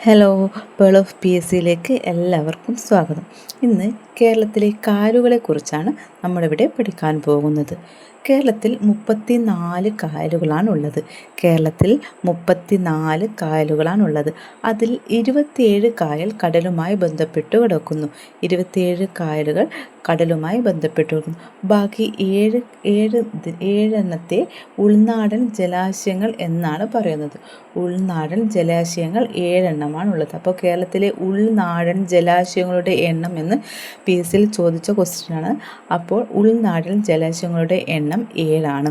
Hello, pearl of P S സിയിലേക്ക് എല്ലാവർക്കും സ്വാഗതം. ഇന്ന് കേരളത്തിലെ കായലുകളെക്കുറിച്ചാണ് നമ്മളിവിടെ പഠിക്കാൻ പോകുന്നത്. കേരളത്തിൽ 34 കായലുകളാണുള്ളത്. കേരളത്തിൽ 34 കായലുകളാണുള്ളത്. അതിൽ 27 കായൽ കടലുമായി ബന്ധപ്പെട്ട് കിടക്കുന്നു. 27 കായലുകൾ കടലുമായി ബന്ധപ്പെട്ട് കിടക്കുന്നു. ബാക്കി ഏഴെണ്ണത്തെ ഉൾനാടൻ ജലാശയങ്ങൾ എന്നാണ് പറയുന്നത്. ഉൾനാടൻ ജലാശയങ്ങൾ 7 അപ്പോൾ കേരളത്തിലെ ഉൾനാടൻ ജലാശയങ്ങളുടെ എണ്ണം എന്ന് പി എസ് സിയിൽ ചോദിച്ച ക്വസ്റ്റ്യനാണ്. അപ്പോൾ ഉൾനാടൻ ജലാശയങ്ങളുടെ എണ്ണം 7.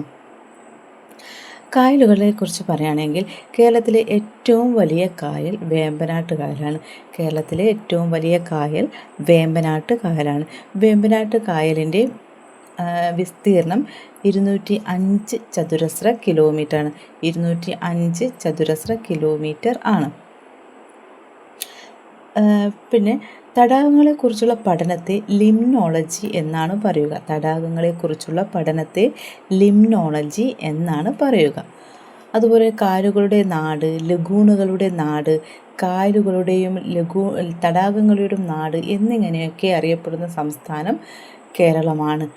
കായലുകളെ കുറിച്ച് പറയുകയാണെങ്കിൽ കേരളത്തിലെ ഏറ്റവും വലിയ കായൽ വേമ്പനാട്ട് കായലാണ്. കേരളത്തിലെ ഏറ്റവും വലിയ കായൽ വേമ്പനാട്ട് കായലാണ്. വേമ്പനാട്ട് കായലിൻ്റെ വിസ്തീർണം 205 ചതുരശ്ര കിലോമീറ്ററാണ്. 205 ചതുരശ്ര കിലോമീറ്റർ ആണ്. പിന്നെ തടാകങ്ങളെക്കുറിച്ചുള്ള പഠനത്തെ ലിംനോളജി എന്നാണ് പറയുക. തടാകങ്ങളെക്കുറിച്ചുള്ള പഠനത്തെ ലിംനോളജി എന്നാണ് പറയുക. അതുപോലെ കായലുകളുടെ നാട്, ലഗൂണുകളുടെ നാട്, കായലുകളുടെയും തടാകങ്ങളുടെയും നാട് എന്നിങ്ങനെയൊക്കെ അറിയപ്പെടുന്ന സംസ്ഥാനം കേരളമാണ്.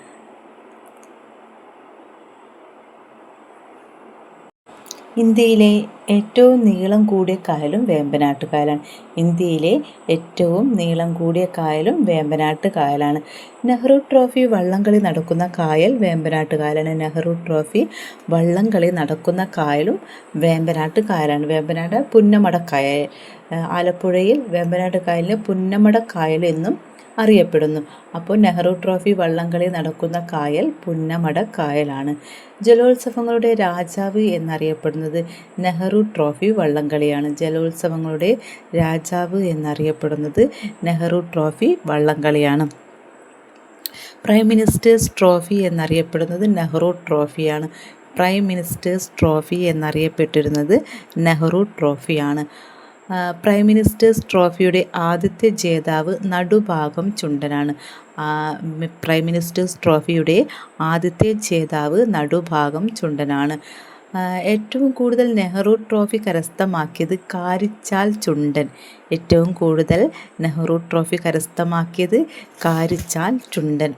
ഇന്ത്യയിലെ ഏറ്റവും നീളം കൂടിയ കായലും വേമ്പനാട്ട് കായലാണ്. ഇന്ത്യയിലെ ഏറ്റവും നീളം കൂടിയ കായലും വേമ്പനാട്ട് കായലാണ്. നെഹ്റു ട്രോഫി വള്ളംകളി നടക്കുന്ന കായൽ വേമ്പനാട്ട് കായലാണ്. നെഹ്റു ട്രോഫി വള്ളംകളി നടക്കുന്ന കായലും വേമ്പനാട്ട് കായലാണ്. വേമ്പനാട് പുന്നമടക്കായൽ, ആലപ്പുഴയിൽ വേമ്പനാട്ട് കായലിന് പുന്നമടക്കായൽ എന്നും അറിയപ്പെടുന്നു. അപ്പോൾ നെഹ്റു ട്രോഫി വള്ളംകളി നടക്കുന്ന കായൽ പുന്നമട കായലാണ്. ജലോത്സവങ്ങളുടെ രാജാവ് എന്നറിയപ്പെടുന്നത് നെഹ്റു ട്രോഫി വള്ളംകളിയാണ്. ജലോത്സവങ്ങളുടെ രാജാവ് എന്നറിയപ്പെടുന്നത് നെഹ്റു ട്രോഫി വള്ളംകളിയാണ്. പ്രൈം മിനിസ്റ്റേഴ്സ് ട്രോഫി എന്നറിയപ്പെടുന്നത് നെഹ്റു ട്രോഫിയാണ്. പ്രൈം മിനിസ്റ്റേഴ്സ് ട്രോഫി എന്നറിയപ്പെട്ടിരുന്നത് നെഹ്റു ട്രോഫിയാണ്. പ്രൈം മിനിസ്റ്റേഴ്സ് ട്രോഫിയുടെ ആദ്യത്തെ ജേതാവ് നടുഭാഗം ചുണ്ടനാണ്. പ്രൈം മിനിസ്റ്റേഴ്സ് ട്രോഫിയുടെ ആദ്യത്തെ ജേതാവ് നടുഭാഗം ചുണ്ടനാണ്. ഏറ്റവും കൂടുതൽ നെഹ്റു ട്രോഫി കരസ്ഥമാക്കിയത് കാരിച്ചാൽ ചുണ്ടൻ. ഏറ്റവും കൂടുതൽ നെഹ്റു ട്രോഫി കരസ്ഥമാക്കിയത് കാരിച്ചാൽ ചുണ്ടൻ.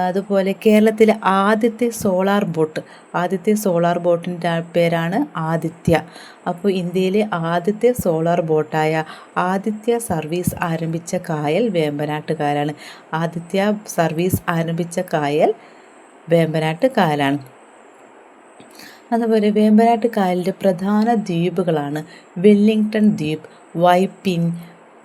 അതുപോലെ കേരളത്തിലെ ആദ്യത്തെ സോളാർ ബോട്ടിൻ്റെ പേരാണ് ആദിത്യ. അപ്പോൾ ഇന്ത്യയിലെ ആദ്യത്തെ സോളാർ ബോട്ടായ ആദിത്യ സർവീസ് ആരംഭിച്ച കായൽ വേമ്പനാട്ട് കായലാണ്. ആദിത്യ സർവീസ് ആരംഭിച്ച കായൽ വേമ്പനാട്ട് കായലാണ്. അതുപോലെ വേമ്പനാട്ട് കായലിൻ്റെ പ്രധാന ദ്വീപുകളാണ് വെല്ലിംഗ്ടൺ ദ്വീപ്,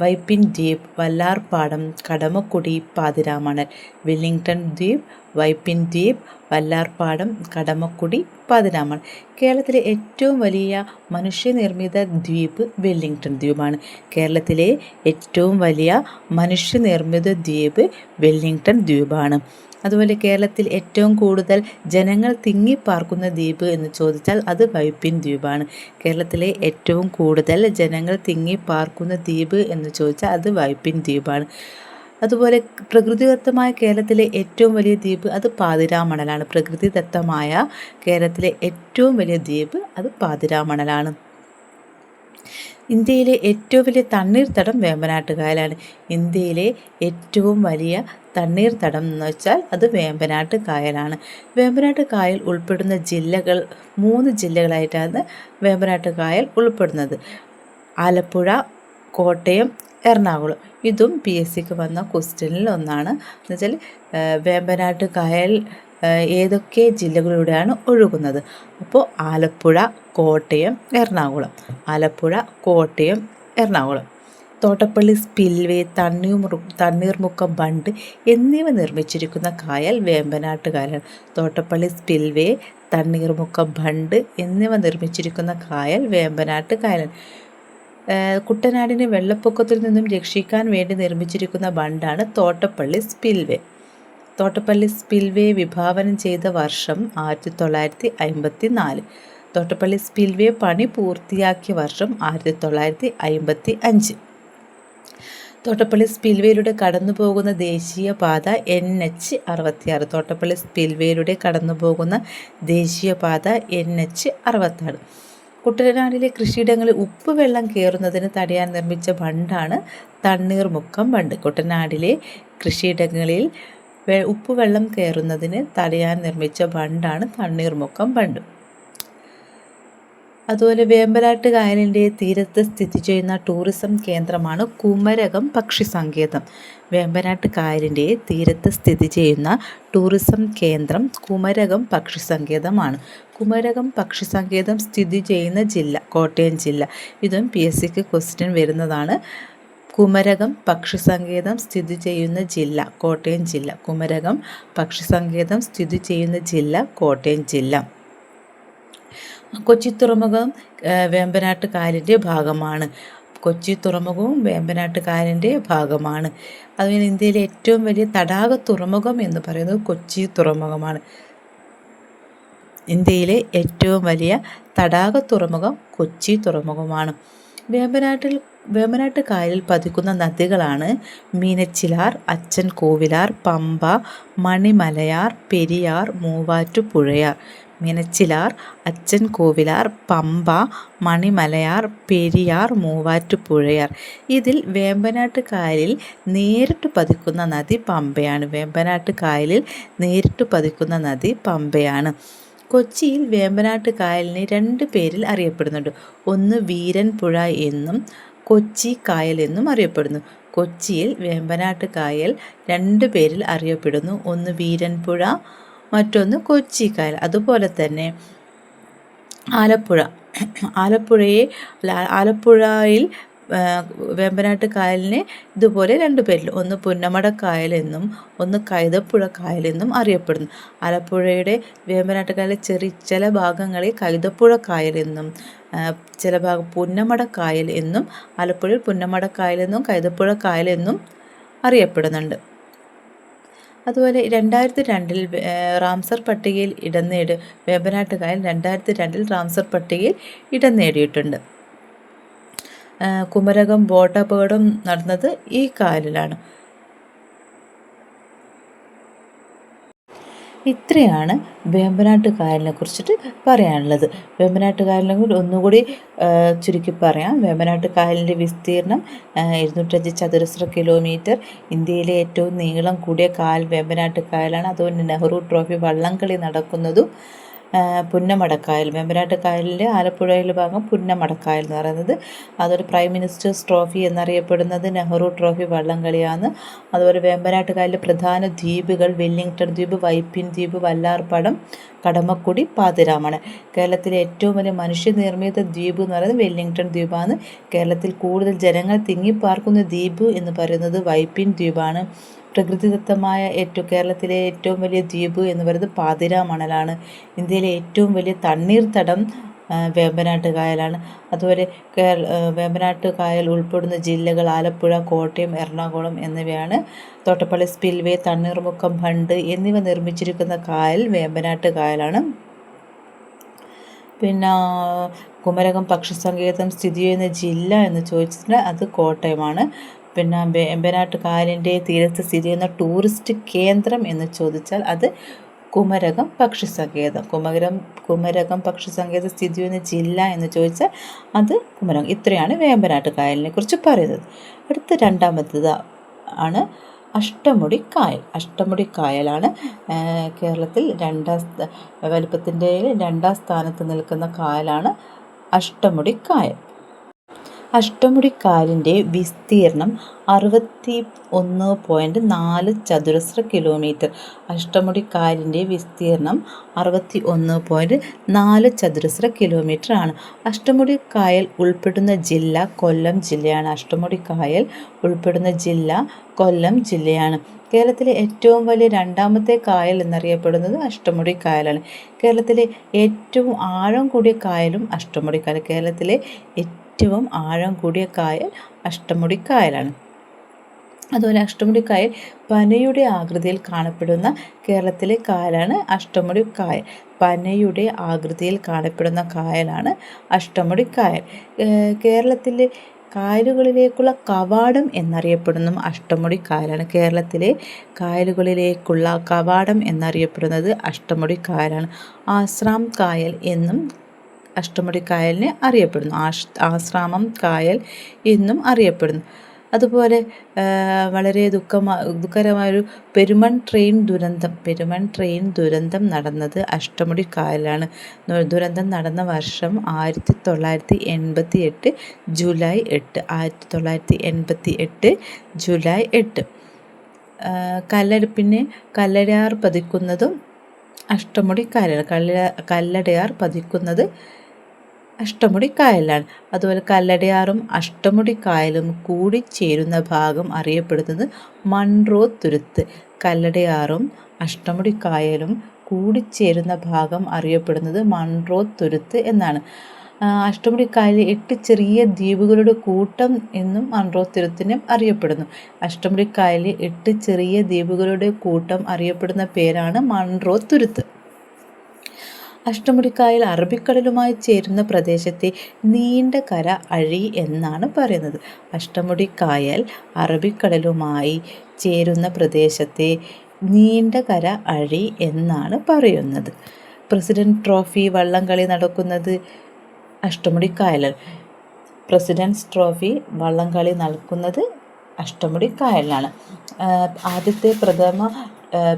വൈപ്പിൻ ദ്വീപ്, വല്ലാർപാടം, കടമക്കുടി, പാതിരാമണൽ. വെല്ലിംഗ്ടൺ ദ്വീപ്, വൈപ്പിൻ ദ്വീപ്, വല്ലാർപാടം, കടമക്കുടി, പാതിരാമണൽ. കേരളത്തിലെ ഏറ്റവും വലിയ മനുഷ്യനിർമ്മിത ദ്വീപ് വെല്ലിംഗ്ടൺ ദ്വീപാണ്. കേരളത്തിലെ ഏറ്റവും വലിയ മനുഷ്യനിർമ്മിത ദ്വീപ് വെല്ലിംഗ്ടൺ ദ്വീപാണ്. അതുപോലെ കേരളത്തിൽ ഏറ്റവും കൂടുതൽ ജനങ്ങൾ തിങ്ങിപ്പാർക്കുന്ന ദ്വീപ് എന്ന് ചോദിച്ചാൽ അത് വൈപ്പിൻ ദ്വീപാണ്. കേരളത്തിലെ ഏറ്റവും കൂടുതൽ ജനങ്ങൾ തിങ്ങിപ്പാർക്കുന്ന ദ്വീപ് എന്ന് ചോദിച്ചാൽ അത് വൈപ്പിൻ ദ്വീപാണ്. അതുപോലെ പ്രകൃതിദത്തമായ കേരളത്തിലെ ഏറ്റവും വലിയ ദ്വീപ് അത് പാതിരാമണലാണ്. പ്രകൃതിദത്തമായ കേരളത്തിലെ ഏറ്റവും വലിയ ദ്വീപ് അത് പാതിരാമണലാണ്. ഇന്ത്യയിലെ ഏറ്റവും വലിയ തണ്ണീർത്തടം വേമ്പനാട്ട് കായലാണ്. ഇന്ത്യയിലെ ഏറ്റവും വലിയ തണ്ണീർത്തടം എന്ന് വെച്ചാൽ അത് വേമ്പനാട്ട് കായലാണ്. വേമ്പനാട്ട് കായൽ ഉൾപ്പെടുന്ന ജില്ലകൾ 3 ജില്ലകളായിട്ടാണ് വേമ്പനാട്ട് കായൽ ഉൾപ്പെടുന്നത്. ആലപ്പുഴ, കോട്ടയം, എറണാകുളം. ഇതും പി എസ് സിക്ക് വന്ന ക്വസ്റ്റ്യനിൽ ഒന്നാണ്. എന്നുവെച്ചാൽ വേമ്പനാട്ട് കായൽ ഏതൊക്കെ ജില്ലകളിലൂടെയാണ് ഒഴുകുന്നത്. അപ്പോൾ ആലപ്പുഴ, കോട്ടയം, എറണാകുളം. ആലപ്പുഴ, കോട്ടയം, എറണാകുളം. തോട്ടപ്പള്ളി സ്പിൽവേ, തണ്ണീർമുക്കം ബണ്ട് എന്നിവ നിർമ്മിച്ചിരിക്കുന്ന കായൽ വേമ്പനാട്ട് കായലാണ്. തോട്ടപ്പള്ളി സ്പിൽവേ, തണ്ണീർമുക്കം ബണ്ട് എന്നിവ നിർമ്മിച്ചിരിക്കുന്ന കായൽ വേമ്പനാട്ട് കായലാണ്. കുട്ടനാടിനെ വെള്ളപ്പൊക്കത്തിൽ നിന്നും രക്ഷിക്കാൻ വേണ്ടി നിർമ്മിച്ചിരിക്കുന്ന ബണ്ടാണ് തോട്ടപ്പള്ളി സ്പിൽവേ. തോട്ടപ്പള്ളി സ്പിൽവേ വിഭാവനം ചെയ്ത വർഷം 1954. തോട്ടപ്പള്ളി സ്പിൽവേ പണി പൂർത്തിയാക്കിയ വർഷം 1955. തോട്ടപ്പള്ളി സ്പിൽവേയിലൂടെ കടന്നു പോകുന്ന ദേശീയപാത NH66. തോട്ടപ്പള്ളി സ്പിൽവേയിലൂടെ കടന്നു പോകുന്ന ദേശീയപാത NH66. കുട്ടനാടിലെ കൃഷിയിടങ്ങളിൽ ഉപ്പുവെള്ളം കയറുന്നതിന് തടയാൻ നിർമ്മിച്ച ബണ്ടാണ് തണ്ണീർമുക്കം ബണ്ട്. കുട്ടനാടിലെ കൃഷിയിടങ്ങളിൽ ഉപ്പുവെള്ളം കയറുന്നതിന് തടയാൻ നിർമ്മിച്ച ബണ്ടാണ് തണ്ണീർമുക്കം ബണ്ട്. അതുപോലെ വേമ്പനാട്ട് കായലിൻ്റെ തീരത്ത് സ്ഥിതി ചെയ്യുന്ന ടൂറിസം കേന്ദ്രമാണ് കുമരകം പക്ഷി സങ്കേതം. വേമ്പനാട്ട് കായലിൻ്റെ തീരത്ത് സ്ഥിതി ചെയ്യുന്ന ടൂറിസം കേന്ദ്രം കുമരകം പക്ഷി സങ്കേതമാണ്. കുമരകം പക്ഷി സങ്കേതം സ്ഥിതി ചെയ്യുന്ന ജില്ല കോട്ടയം ജില്ല. ഇതും PSCക്ക് ക്വസ്റ്റ്യൻ വരുന്നതാണ്. കുമരകം പക്ഷി സങ്കേതം സ്ഥിതി ചെയ്യുന്ന ജില്ല കോട്ടയം ജില്ല. കുമരകം പക്ഷി സങ്കേതം സ്ഥിതി ചെയ്യുന്ന ജില്ല കോട്ടയം ജില്ല. കൊച്ചി തുറമുഖം വേമ്പനാട്ട് കായലിൻ്റെ ഭാഗമാണ്. കൊച്ചി തുറമുഖവും വേമ്പനാട്ട് കായലിൻ്റെ ഭാഗമാണ്. അതുപോലെ ഇന്ത്യയിലെ ഏറ്റവും വലിയ തടാക തുറമുഖം എന്ന് പറയുന്നത് കൊച്ചി തുറമുഖമാണ്. ഇന്ത്യയിലെ ഏറ്റവും വലിയ തടാക തുറമുഖം കൊച്ചി തുറമുഖമാണ്. വേമ്പനാട്ട് കായലിൽ പതിക്കുന്ന നദികളാണ് മീനച്ചിലാർ, അച്ചൻ കോവിലാർ, പമ്പ, മണിമലയാർ, പെരിയാർ, മൂവാറ്റുപുഴയാർ. മീനച്ചിലാർ, അച്ചൻ കോവിലാർ, പമ്പ, മണിമലയാർ, പെരിയാർ, മൂവാറ്റുപുഴയാർ. ഇതിൽ വേമ്പനാട്ട് കായലിൽ നേരിട്ട് പതിക്കുന്ന നദി പമ്പയാണ്. വേമ്പനാട്ട് കായലിൽ നേരിട്ട് പതിക്കുന്ന നദി പമ്പയാണ്. കൊച്ചിയിൽ വേമ്പനാട്ട് കായലിനെ 2 പേരിൽ അറിയപ്പെടുന്നുണ്ട്. ഒന്ന് വീരൻപുഴ എന്നും കൊച്ചി കായൽ എന്നും അറിയപ്പെടുന്നു. കൊച്ചിയിൽ വേമ്പനാട്ട് കായൽ 2 പേരിൽ അറിയപ്പെടുന്നു. ഒന്ന് വീരൻപുഴ, മറ്റൊന്ന് കൊച്ചി കായൽ. അതുപോലെ തന്നെ ആലപ്പുഴയിൽ വേമ്പനാട്ട് കായലിനെ ഇതുപോലെ 2 പേരിൽ, ഒന്ന് പുന്നമട കായലെന്നും ഒന്ന് കൈതപ്പുഴ കായലെന്നും അറിയപ്പെടുന്നു. ആലപ്പുഴയുടെ വേമ്പനാട്ട് കായലിലെ ചില ഭാഗങ്ങളെ കൈതപ്പുഴ കായലെന്നും ചില ഭാഗം പുന്നമട കായൽ എന്നും, ആലപ്പുഴയിൽ പുന്നമട കായലെന്നും കൈതപ്പുഴ കായലെന്നും അറിയപ്പെടുന്നുണ്ട്. അതുപോലെ 2002 റാംസർ പട്ടികയിൽ വേമ്പനാട്ട് കായൽ 2002 റാംസർ പട്ടികയിൽ ഇടം നേടിയിട്ടുണ്ട്. കുമരകം ബോട്ട് അപകടം നടന്നത് ഈ കായലിലാണ്. ഇത്രയാണ് വേമ്പനാട്ട് കായലിനെ കുറിച്ചിട്ട് പറയാനുള്ളത്. വേമ്പനാട്ട് കായലിനെ കൂടി ഒന്നുകൂടി ചുരുക്കി പറയാം. വേമ്പനാട്ട് കായലിൻ്റെ വിസ്തീർണം 205 ചതുരശ്ര കിലോമീറ്റർ. ഇന്ത്യയിലെ ഏറ്റവും നീളം കൂടിയ കായൽ വേമ്പനാട്ട് കായലാണ്. അതുകൊണ്ട് നെഹ്റു ട്രോഫി വള്ളംകളി നടക്കുന്നതും പുന്നമടക്കായൽ, വേമ്പനാട്ട് കായലിൻ്റെ ആലപ്പുഴയിലെ ഭാഗം പുന്നമടക്കായൽ എന്ന് പറയുന്നത്. അതൊരു പ്രൈം മിനിസ്റ്റേഴ്സ് ട്രോഫി എന്നറിയപ്പെടുന്നത് നെഹ്റു ട്രോഫി വള്ളംകളിയാണ്. അതുപോലെ വേമ്പനാട്ട് കായലിലെ പ്രധാന ദ്വീപുകൾ വെല്ലിംഗ്ടൺ ദ്വീപ്, വൈപ്പിൻ ദ്വീപ്, വല്ലാർപാടം, കടമക്കുടി, പാതിരാമണൽ. കേരളത്തിലെ ഏറ്റവും വലിയ മനുഷ്യനിർമ്മിത ദ്വീപ് എന്ന് പറയുന്നത് വെല്ലിംഗ്ടൺ ദ്വീപാണ്. കേരളത്തിൽ കൂടുതൽ ജനങ്ങൾ തിങ്ങിപ്പാർക്കുന്ന ദ്വീപ് എന്ന് പറയുന്നത് വൈപ്പിൻ ദ്വീപാണ്. പ്രകൃതിദത്തമായ കേരളത്തിലെ ഏറ്റവും വലിയ ദ്വീപ് എന്ന് പറയുന്നത് പാതിരാമണലാണ്. ഇന്ത്യയിലെ ഏറ്റവും വലിയ തണ്ണീർത്തടം വേമ്പനാട്ട് കായലാണ്. അതുപോലെ വേമ്പനാട്ട് കായൽ ഉൾപ്പെടുന്ന ജില്ലകൾ ആലപ്പുഴ, കോട്ടയം, എറണാകുളം എന്നിവയാണ്. തോട്ടപ്പള്ളി സ്പിൽവേ, തണ്ണീർമുക്കം ബണ്ട് എന്നിവ നിർമ്മിച്ചിരിക്കുന്ന കായൽ വേമ്പനാട്ട് കായലാണ്. പിന്നെ കുമരകം പക്ഷി സങ്കേതം സ്ഥിതി ചെയ്യുന്ന ജില്ല എന്ന് ചോദിച്ചിട്ടുണ്ടെങ്കിൽ അത് കോട്ടയമാണ്. പിന്നെ വേമ്പനാട്ട് കായലിൻ്റെ തീരത്ത് സ്ഥിതി ചെയ്യുന്ന ടൂറിസ്റ്റ് കേന്ദ്രം എന്ന് ചോദിച്ചാൽ അത് കുമരകം പക്ഷി സങ്കേതം. കുമരകം പക്ഷി സങ്കേതം സ്ഥിതി ചെയ്യുന്ന ജില്ല എന്ന് ചോദിച്ചാൽ അത് കുമരകം. ഇത്രയാണ് വേമ്പനാട്ട് കായലിനെ കുറിച്ച് പറയുന്നത്. അടുത്ത രണ്ടാമത്തേത് ആണ് അഷ്ടമുടി കായൽ. അഷ്ടമുടി കായലാണ് കേരളത്തിൽ വലിപ്പത്തിൻ്റെ 2ാം സ്ഥാനത്ത് നിൽക്കുന്ന കായലാണ് അഷ്ടമുടി കായൽ. അഷ്ടമുടി കായലിൻ്റെ വിസ്തീർണം 61.4 ചതുരശ്ര കിലോമീറ്റർ. അഷ്ടമുടി കായലിൻ്റെ വിസ്തീർണം 61.4 ചതുരശ്ര കിലോമീറ്റർ ആണ്. അഷ്ടമുടി കായൽ ഉൾപ്പെടുന്ന ജില്ല കൊല്ലം ജില്ലയാണ്. അഷ്ടമുടി കായൽ ഉൾപ്പെടുന്ന ജില്ല കൊല്ലം ജില്ലയാണ്. കേരളത്തിലെ ഏറ്റവും വലിയ 2ാമത്തെ കായൽ എന്നറിയപ്പെടുന്നത് അഷ്ടമുടി കായലാണ്. കേരളത്തിലെ ഏറ്റവും ആഴം കൂടിയ കായലും അഷ്ടമുടി കായൽ. കേരളത്തിലെ ഏറ്റവും ആഴം കൂടിയ കായൽ അഷ്ടമുടി കായലാണ്. അതുപോലെ അഷ്ടമുടി കായൽ പനയുടെ ആകൃതിയിൽ കാണപ്പെടുന്ന കേരളത്തിലെ കായലാണ് അഷ്ടമുടി കായൽ. പനയുടെ ആകൃതിയിൽ കാണപ്പെടുന്ന കായലാണ് അഷ്ടമുടി കായൽ. കേരളത്തിലെ കായലുകളിലേക്കുള്ള കവാടം എന്നറിയപ്പെടുന്ന അഷ്ടമുടി കായലാണ്. കേരളത്തിലെ കായലുകളിലേക്കുള്ള കവാടം എന്നറിയപ്പെടുന്നത് അഷ്ടമുടി കായലാണ്. ആശ്രാം കായൽ എന്നും അഷ്ടമുടി കായലിനെ അറിയപ്പെടുന്നു. ആശ്രാമം കായൽ എന്നും അറിയപ്പെടുന്നു. അതുപോലെ വളരെ ദുഃഖകരമായൊരു പെരുമൺ ട്രെയിൻ ദുരന്തം നടന്നത് അഷ്ടമുടി കായലാണ്. ദുരന്തം നടന്ന വർഷം 1988 ജൂലൈ 8. 1988 ജൂലൈ 8. പിന്നെ കല്ലടയാർ പതിക്കുന്നതും അഷ്ടമുടി കായലാണ്. കല്ലടയാർ പതിക്കുന്നത് അഷ്ടമുടി കായലാണ്. അതുപോലെ കല്ലടയാറും അഷ്ടമുടി കായലും കൂടിച്ചേരുന്ന ഭാഗം അറിയപ്പെടുന്നത് മൺറോ തുരുത്ത്. കല്ലടയാറും അഷ്ടമുടി കായലും കൂടിച്ചേരുന്ന ഭാഗം അറിയപ്പെടുന്നത് മൺറോ തുരുത്ത് എന്നാണ്. അഷ്ടമുടി കായലിൽ 8 ചെറിയ ദ്വീപുകളുടെ കൂട്ടം എന്നും മൺറോ തുരുത്തിനും അറിയപ്പെടുന്നു. അഷ്ടമുടി കായലിൽ 8 ചെറിയ ദ്വീപുകളുടെ കൂട്ടം അറിയപ്പെടുന്ന പേരാണ് മൺറോ തുരുത്ത്. അഷ്ടമുടിക്കായൽ അറബിക്കടലുമായി ചേരുന്ന പ്രദേശത്തെ നീണ്ട കര അഴി എന്നാണ് പറയുന്നത്. അഷ്ടമുടിക്കായൽ അറബിക്കടലുമായി ചേരുന്ന പ്രദേശത്തെ നീണ്ട കര അഴി എന്നാണ് പറയുന്നത്. പ്രസിഡന്റ് ട്രോഫി വള്ളംകളി നടക്കുന്നത് അഷ്ടമുടിക്കായലിൽ. പ്രസിഡൻസ് ട്രോഫി വള്ളംകളി നടക്കുന്നത് അഷ്ടമുടിക്കായലിലാണ്. ആദ്യത്തെ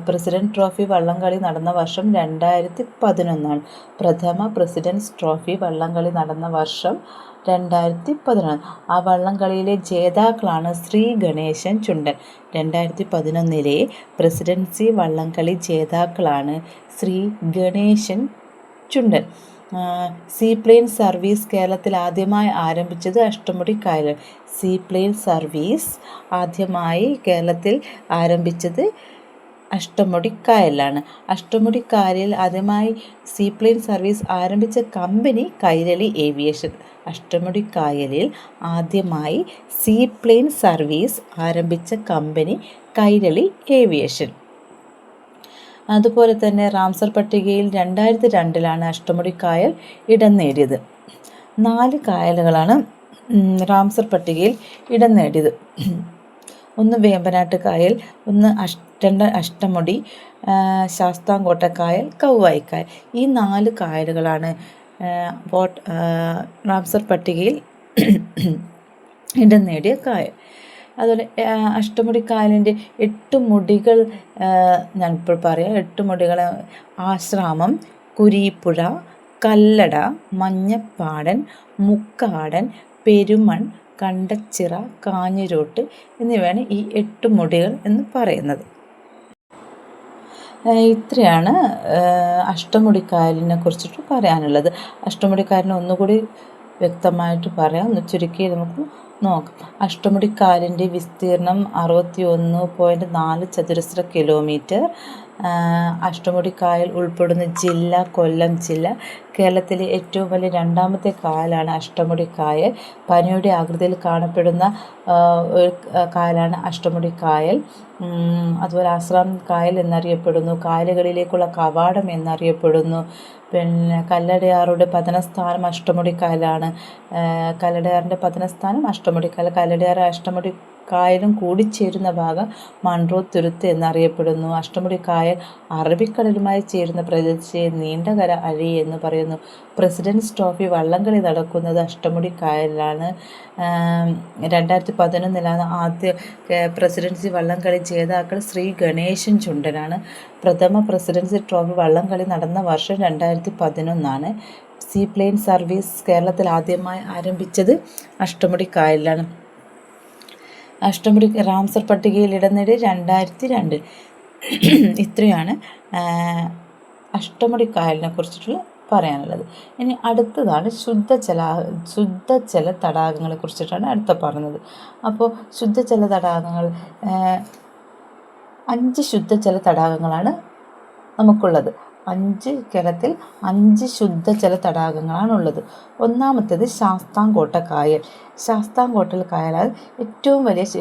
പ്രസിഡന്റ് ട്രോഫി വള്ളംകളി നടന്ന വർഷം 2011. പ്രഥമ പ്രസിഡൻസ് ട്രോഫി വള്ളംകളി നടന്ന വർഷം 2011. ആ വള്ളംകളിയിലെ ജേതാക്കളാണ് ശ്രീ ഗണേശൻ ചുണ്ടൻ. 2011 പ്രസിഡൻസി വള്ളംകളി ജേതാക്കളാണ് ശ്രീ ഗണേശൻ ചുണ്ടൻ. സീപ്ലെയിൻ സർവീസ് കേരളത്തിൽ ആദ്യമായി ആരംഭിച്ചത് അഷ്ടമുടിക്കായലിൽ. സീപ്ലെയിൻ സർവീസ് ആദ്യമായി കേരളത്തിൽ ആരംഭിച്ചത് അഷ്ടമുടിക്കായലിലാണ്. അഷ്ടമുടിക്കായലിൽ ആദ്യമായി സീപ്ലെയിൻ സർവീസ് ആരംഭിച്ച കമ്പനി കൈരളി ഏവിയേഷൻ. അഷ്ടമുടിക്കായലിൽ ആദ്യമായി സീപ്ലെയിൻ സർവീസ് ആരംഭിച്ച കമ്പനി കൈരളി ഏവിയേഷൻ. അതുപോലെ തന്നെ റാംസർ പട്ടികയിൽ 2002 അഷ്ടമുടിക്കായൽ ഇടം നേടിയത്. 4 കായലുകളാണ് റാംസർ പട്ടികയിൽ ഇടം നേടിയത്. ഒന്ന് വേമ്പനാട്ട് കായൽ, ഒന്ന് അഷ്ടമുടി, ശാസ്താംകോട്ടക്കായൽ, കൗവായിക്കായൽ. ഈ 4 കായലുകളാണ് റാംസർ പട്ടികയിൽ ഇടം നേടിയ കായൽ. അതുപോലെ അഷ്ടമുടിക്കായലിൻ്റെ 8 മുടികൾ ഞാനിപ്പോൾ പറയാം. 8 മുടികൾ: ആശ്രാമം, കുരീപ്പുഴ, കല്ലട, മഞ്ഞപ്പാടൻ, മുക്കാടൻ, പെരുമൺ, കണ്ടച്ചിറ, കാഞ്ഞിരോട്ട് എന്നിവയാണ് ഈ 8 മുടികൾ എന്ന് പറയുന്നത്. ഇത്രയാണ് അഷ്ടമുടിക്കായലിനെ കുറിച്ചിട്ട് പറയാനുള്ളത്. അഷ്ടമുടിക്കായലിനെ ഒന്നുകൂടി വ്യക്തമായിട്ട് പറയാം, ഒന്ന് ചുരുക്കി നമുക്ക് നോക്കാം. അഷ്ടമുടിക്കായലിൻ്റെ വിസ്തീർണം 61.4 ചതുരശ്ര കിലോമീറ്റർ. അഷ്ടമുടിക്കായൽ ഉൾപ്പെടുന്ന ജില്ല കൊല്ലം ജില്ല. കേരളത്തിലെ ഏറ്റവും വലിയ 2ാമത്തെ കായലാണ് അഷ്ടമുടിക്കായൽ. പനയുടെ ആകൃതിയിൽ കാണപ്പെടുന്ന ഒരു കായലാണ് അഷ്ടമുടിക്കായൽ. അതുപോലെ ആശ്രാം കായൽ എന്നറിയപ്പെടുന്നു. കായലുകളിലേക്കുള്ള കവാടം എന്നറിയപ്പെടുന്നു. പിന്നെ കല്ലടയാറുടെ പതനസ്ഥാനം അഷ്ടമുടിക്കായലാണ്. കല്ലടയാറിൻ്റെ പതനസ്ഥാനം അഷ്ടമുടിക്കായൽ. കല്ലടയാർ അഷ്ടമുടിക്കായലും കൂടിച്ചേരുന്ന ഭാഗം മൺറോ തുരുത്ത് എന്നറിയപ്പെടുന്നു. അഷ്ടമുടിക്കായൽ അറബിക്കടലുമായി ചേരുന്ന പ്രദേശത്തെ നീണ്ടകര അഴി എന്ന് പറയുന്നു. പ്രസിഡൻസ് ട്രോഫി വള്ളംകളി നടക്കുന്നത് അഷ്ടമുടിക്കായലിലാണ്. 2011 ആദ്യ പ്രസിഡൻസി വള്ളംകളി ജേതാക്കൾ ശ്രീ ഗണേശൻ ചുണ്ടനാണ്. പ്രഥമ പ്രസിഡൻസി ട്രോഫി വള്ളംകളി നടന്ന വർഷം 2011. സീപ്ലെയിൻ സർവീസ് കേരളത്തിൽ ആദ്യമായി ആരംഭിച്ചത് അഷ്ടമുടിക്കായലിലാണ്. അഷ്ടമുടി റാംസർ പട്ടികയിൽ ഇടം നേടിയത് 2002. ഇത്രയാണ് അഷ്ടമുടിക്കായലിനെ കുറിച്ചിട്ടുള്ള പറയാനുള്ളത്. ഇനി അടുത്തതാണ് ശുദ്ധജല തടാകങ്ങളെ കുറിച്ചിട്ടാണ് അടുത്ത പറഞ്ഞത്. അപ്പോൾ ശുദ്ധജല തടാകങ്ങൾ 5 ശുദ്ധജല തടാകങ്ങളാണ് നമുക്കുള്ളത്. 5 കേരളത്തിൽ 5 ശുദ്ധജല തടാകങ്ങളാണുള്ളത്. ഒന്നാമത്തേത് ശാസ്താംകോട്ട കായൽ. ശാസ്താംകോട്ട കായലാണ്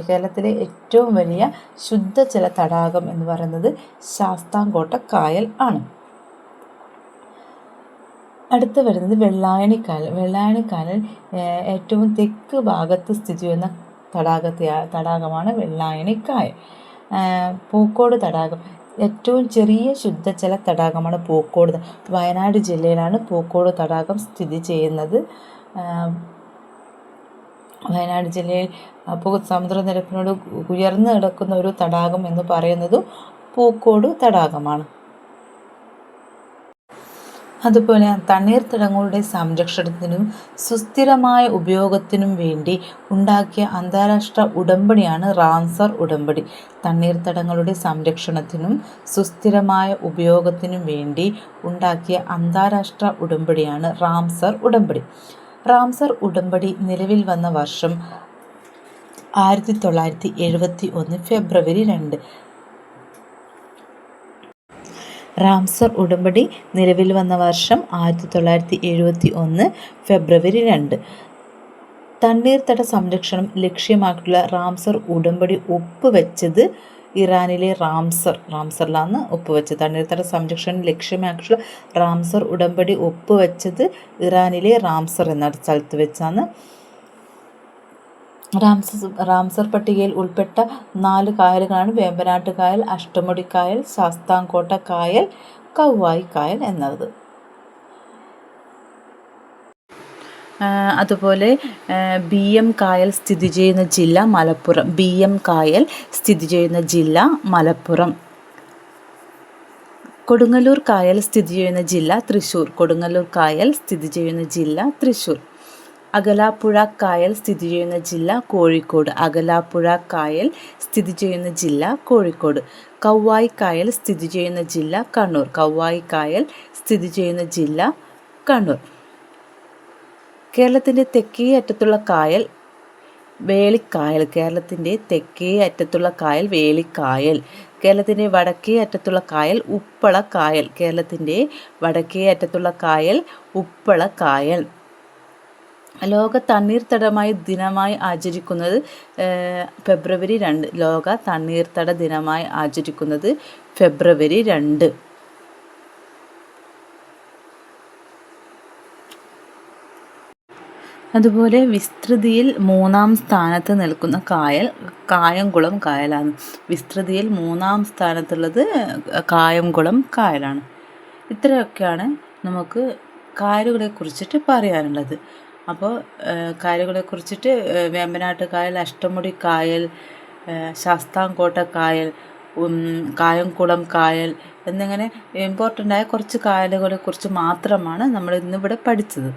കേരളത്തിലെ ഏറ്റവും വലിയ ശുദ്ധജല തടാകം എന്ന് പറയുന്നത് ശാസ്താംകോട്ട കായൽ ആണ്. അടുത്ത് വരുന്നത് വെള്ളായണിക്കായൽ. വെള്ളായണിക്കായൽ ഏറ്റവും തെക്ക് ഭാഗത്ത് സ്ഥിതി ചെയ്യുന്ന തടാകമാണ് വെള്ളായണിക്കായൽ. പൂക്കോട് തടാകം ഏറ്റവും ചെറിയ ശുദ്ധജല തടാകമാണ് പൂക്കോട്. വയനാട് ജില്ലയിലാണ് പൂക്കോട് തടാകം സ്ഥിതി ചെയ്യുന്നത്. വയനാട് ജില്ലയിൽ സമുദ്രനിരപ്പിനോട് ഉയർന്നു കിടക്കുന്ന ഒരു തടാകം എന്ന് പറയുന്നതും പൂക്കോട് തടാകമാണ്. അതുപോലെ തണ്ണീർത്തടങ്ങളുടെ സംരക്ഷണത്തിനും സുസ്ഥിരമായ ഉപയോഗത്തിനും വേണ്ടി ഉണ്ടാക്കിയ അന്താരാഷ്ട്ര ഉടമ്പടിയാണ് റാംസർ ഉടമ്പടി. തണ്ണീർത്തടങ്ങളുടെ സംരക്ഷണത്തിനും സുസ്ഥിരമായ ഉപയോഗത്തിനും വേണ്ടി ഉണ്ടാക്കിയ അന്താരാഷ്ട്ര ഉടമ്പടിയാണ് റാംസർ ഉടമ്പടി. റാംസർ ഉടമ്പടി നിലവിൽ വന്ന വർഷം 1971 ഫെബ്രുവരി 2. റാംസർ ഉടമ്പടി നിലവിൽ വന്ന വർഷം 1971 ഫെബ്രുവരി 2. തണ്ണീർത്തട സംരക്ഷണം ലക്ഷ്യമാക്കിയുള്ള റാംസർ ഉടമ്പടി ഒപ്പുവെച്ചത് ഇറാനിലെ റാംസറിലാണ് ഒപ്പുവെച്ചത്. തണ്ണീർത്തട സംരക്ഷണം ലക്ഷ്യമാക്കിയുള്ള റാംസർ ഉടമ്പടി ഒപ്പുവെച്ചത് ഇറാനിലെ റാംസർ എന്ന സ്ഥലത്ത് വെച്ചാണ്. റാംസർ പട്ടികയിൽ ഉൾപ്പെട്ട 4 കായലുകളാണ് വേമ്പനാട്ട് കായൽ, അഷ്ടമുടി കായൽ, ശാസ്താംകോട്ട കായൽ, കൗവായി കായൽ എന്നത്. അതുപോലെ BM കായൽ സ്ഥിതി ചെയ്യുന്ന ജില്ല മലപ്പുറം. BM കായൽ സ്ഥിതി ചെയ്യുന്ന ജില്ല മലപ്പുറം. കൊടുങ്ങല്ലൂർ കായൽ സ്ഥിതി ചെയ്യുന്ന ജില്ല തൃശ്ശൂർ. കൊടുങ്ങല്ലൂർ കായൽ സ്ഥിതി ചെയ്യുന്ന ജില്ല തൃശ്ശൂർ. അകലാപ്പുഴ കായൽ സ്ഥിതി ചെയ്യുന്ന ജില്ല കോഴിക്കോട്. അകലാപ്പുഴ കായൽ സ്ഥിതി ചെയ്യുന്ന ജില്ല കോഴിക്കോട്. കൗവായി കായൽ സ്ഥിതി ചെയ്യുന്ന ജില്ല കണ്ണൂർ. കൗവായി കായൽ സ്ഥിതി ചെയ്യുന്ന ജില്ല കണ്ണൂർ. കേരളത്തിൻ്റെ തെക്കേ അറ്റത്തുള്ള കായൽ വേളിക്കായൽ. കേരളത്തിൻ്റെ തെക്കേ അറ്റത്തുള്ള കായൽ വേളിക്കായൽ. കേരളത്തിൻ്റെ വടക്കേ അറ്റത്തുള്ള കായൽ ഉപ്പള കായൽ. കേരളത്തിൻ്റെ വടക്കേ അറ്റത്തുള്ള കായൽ ഉപ്പള കായൽ. ലോക തണ്ണീർത്തടമായി ദിനമായി ആചരിക്കുന്നത് ഫെബ്രുവരി 2. ലോക തണ്ണീർത്തട ദിനമായി ആചരിക്കുന്നത് ഫെബ്രുവരി 2. അതുപോലെ വിസ്തൃതിയിൽ 3-ാം സ്ഥാനത്ത് നിൽക്കുന്ന കായൽ കായംകുളം കായലാണ്. വിസ്തൃതിയിൽ 3-ാം സ്ഥാനത്തുള്ളത് കായംകുളം കായലാണ്. ഇത്രയൊക്കെയാണ് നമുക്ക് കായലുകളെ കുറിച്ചിട്ട് പറയാനുള്ളത്. അപ്പോൾ കായലുകളെ കുറിച്ചിട്ട് വേമ്പനാട്ട് കായൽ, അഷ്ടമുടി കായൽ, ശാസ്താംകോട്ട കായൽ, കായംകുളം കായൽ എന്നിങ്ങനെ ഇമ്പോർട്ടൻ്റായ കുറച്ച് കായലുകളെ കുറിച്ച് മാത്രമാണ് നമ്മൾ ഇന്നിവിടെ പഠിച്ചത്.